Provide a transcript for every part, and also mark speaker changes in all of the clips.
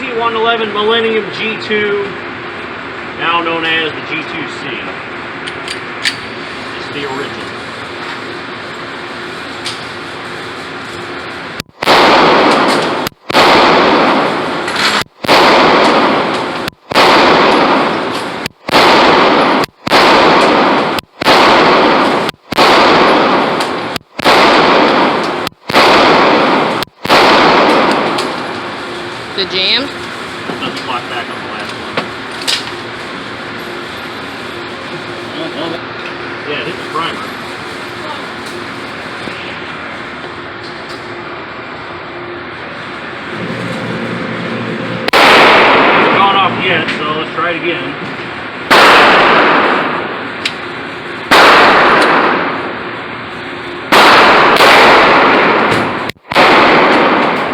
Speaker 1: PT111 Millennium G2, now known as the G2C. It's the original.
Speaker 2: The jam?
Speaker 1: Doesn't block back on the last one. Yeah, hit the primer. Hasn't gone off yet, so let's try it again.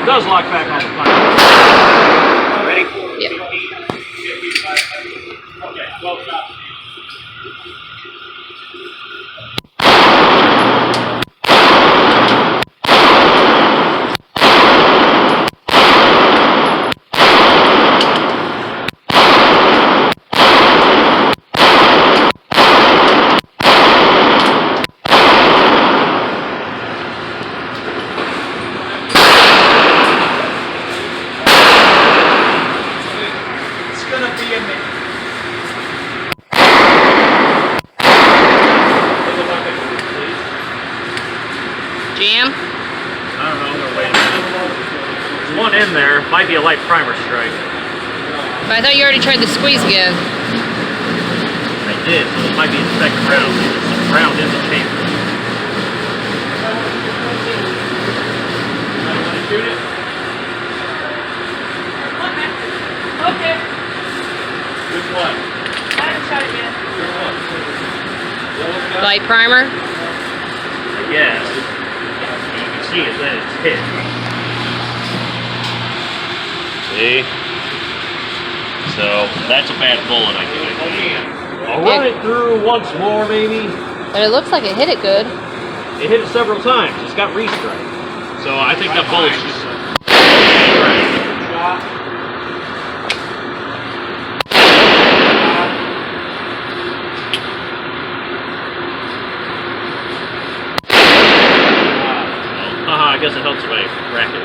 Speaker 1: It does lock back on the primer. Ready?
Speaker 2: Yeah.
Speaker 1: Okay, well stop.
Speaker 2: Jam?
Speaker 1: I don't know, they're waiting. There's one in there. Might be a light primer strike.
Speaker 2: But I thought you already tried the squeeze again.
Speaker 1: I did, so it might be the second round. There's a round in the chamber. Want to shoot it?
Speaker 3: Okay.
Speaker 1: Which one?
Speaker 3: I haven't shot it yet.
Speaker 1: Which one?
Speaker 2: Light primer?
Speaker 1: I guess. You can see it, then it's hit. See? So, that's a bad bullet, I think. I'll run it through once more, maybe.
Speaker 2: But it looks like it hit it good.
Speaker 1: It hit it several times. It's got restrike. So I think that bullet's just... I guess it helps if I rack it up.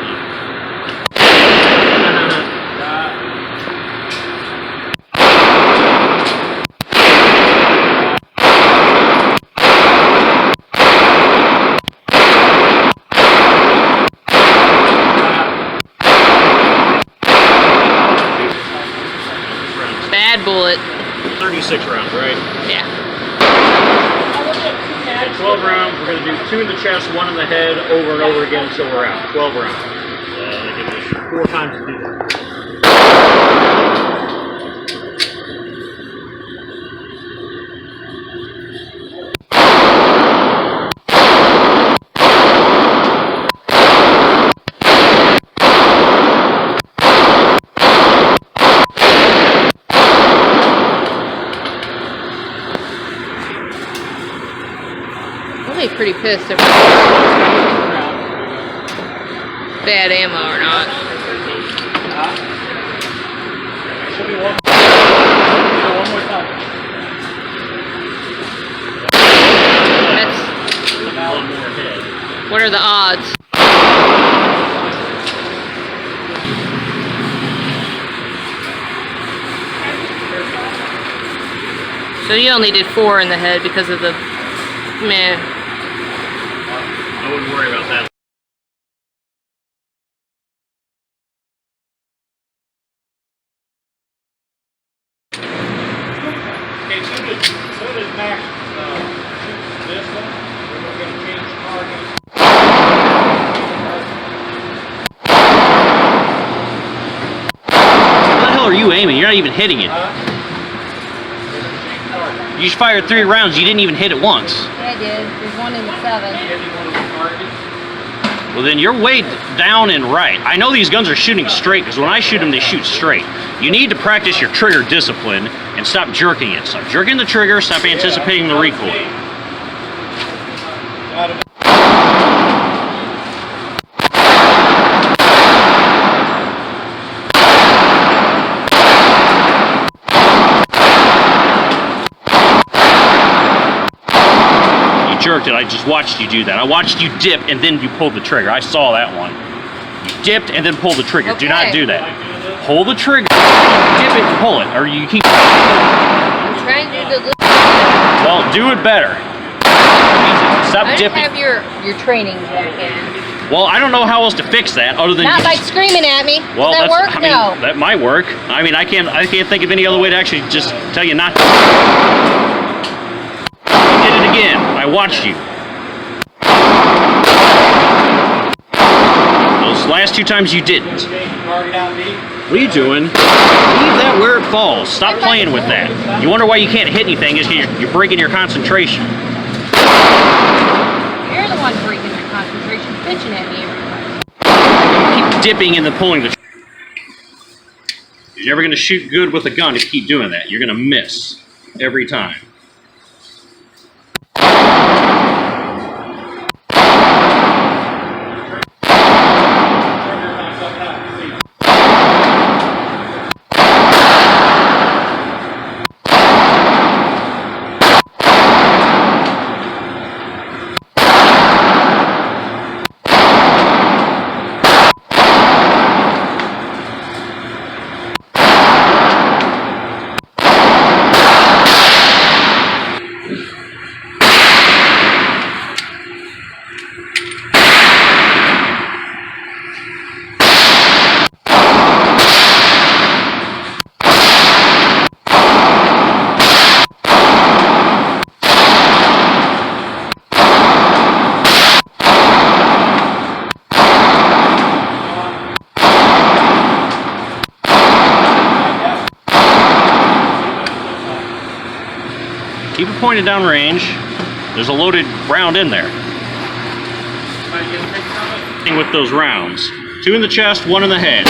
Speaker 2: Bad bullet.
Speaker 1: 36 rounds, right?
Speaker 2: Yeah.
Speaker 1: Okay, 12 rounds. We're going to do 2 in the chest, 1 in the head, over and over again until we're out. 12 rounds. That gives us 4 times to do that.
Speaker 2: I'll be pretty pissed if bad ammo or not. That's, what are the odds? So you only did 4 in the head because of the meh.
Speaker 1: I wouldn't worry about that. Okay, so did Max this one. We're going to change target. Where the hell are you aiming? You're not even hitting it. You just fired 3 rounds. You didn't even hit it once.
Speaker 2: Yeah, I did. There's 1 in the 7.
Speaker 1: Well, then you're way down and right. I know these guns are shooting straight because when I shoot them, they shoot straight. You need to practice your trigger discipline and stop jerking it. Stop jerking the trigger, stop anticipating the recoil. jerked it. I just watched you do that. I watched you dip and then you pulled the trigger. I saw that one. You dipped and then pulled the trigger. Do not
Speaker 2: Okay.
Speaker 1: do that. Pull the trigger, dip it and pull it, or you keep...
Speaker 2: I'm trying to do the...
Speaker 1: Well, do it better. Stop
Speaker 2: I
Speaker 1: dipping.
Speaker 2: have your training back in.
Speaker 1: Well, I don't know how else to fix that other than
Speaker 2: Not
Speaker 1: you
Speaker 2: by
Speaker 1: just-
Speaker 2: screaming at me.
Speaker 1: Well,
Speaker 2: Does that
Speaker 1: that's,
Speaker 2: work?
Speaker 1: I mean,
Speaker 2: No.
Speaker 1: that might work. I mean, I can't think of any other way to actually just tell you not to. You did it again. I watched you. Those last 2 times you didn't. What are you doing? Leave that where it falls. Stop playing with that. You wonder why you can't hit anything is because you're breaking your concentration.
Speaker 2: You're the one breaking your concentration, bitching at me everywhere.
Speaker 1: Keep dipping and then pulling the... You're never going to shoot good with a gun if you keep doing that. You're going to miss every time. Keep it pointed down range. There's a loaded round in there. With those rounds. 2 in the chest, 1 in the head.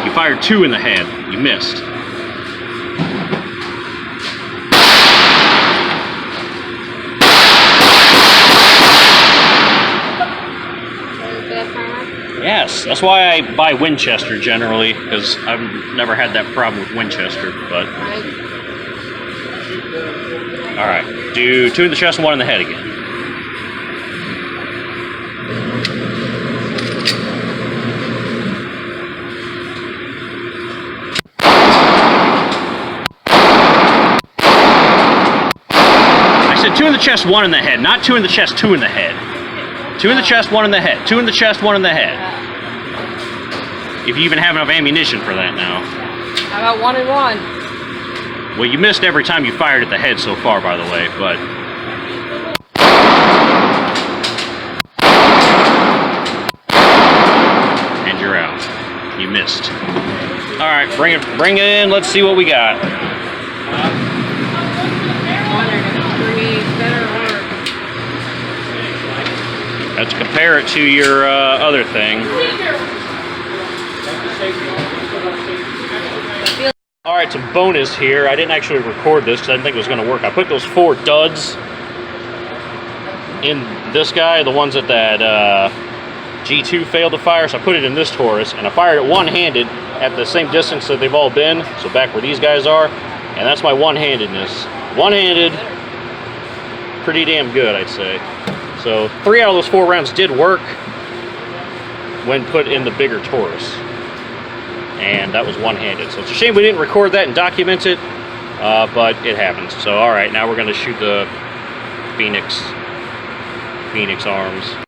Speaker 1: You fired 2 in the head. You missed. Yes, that's why I buy Winchester generally, because I've never had that problem with Winchester, but... Alright, do 2 in the chest and 1 in the head again. I said 2 in the chest, 1 in the head, not 2 in the chest, 2 in the head. 2 in the chest, 1 in the head. 2 in the chest, 1 in the head. If you even have enough ammunition for that now.
Speaker 2: How about 1 and 1?
Speaker 1: Well, you missed every time you fired at the head so far, by the way, but... And you're out. You missed. Alright, bring it in, let's see what we got. Let's compare it to your other thing. Alright, some bonus here. I didn't actually record this because I didn't think it was going to work. I put those 4 duds in this guy, the ones that G2 failed to fire, so I put it in this Taurus, and I fired it one-handed at the same distance that they've all been, so back where these guys are, and that's my one-handedness. One-handed, pretty damn good, I'd say. So 3 out of those 4 rounds did work when put in the bigger Taurus. And that was one-handed. So it's a shame we didn't record that and document it, but it happened. So all right, now we're going to shoot the Phoenix arms.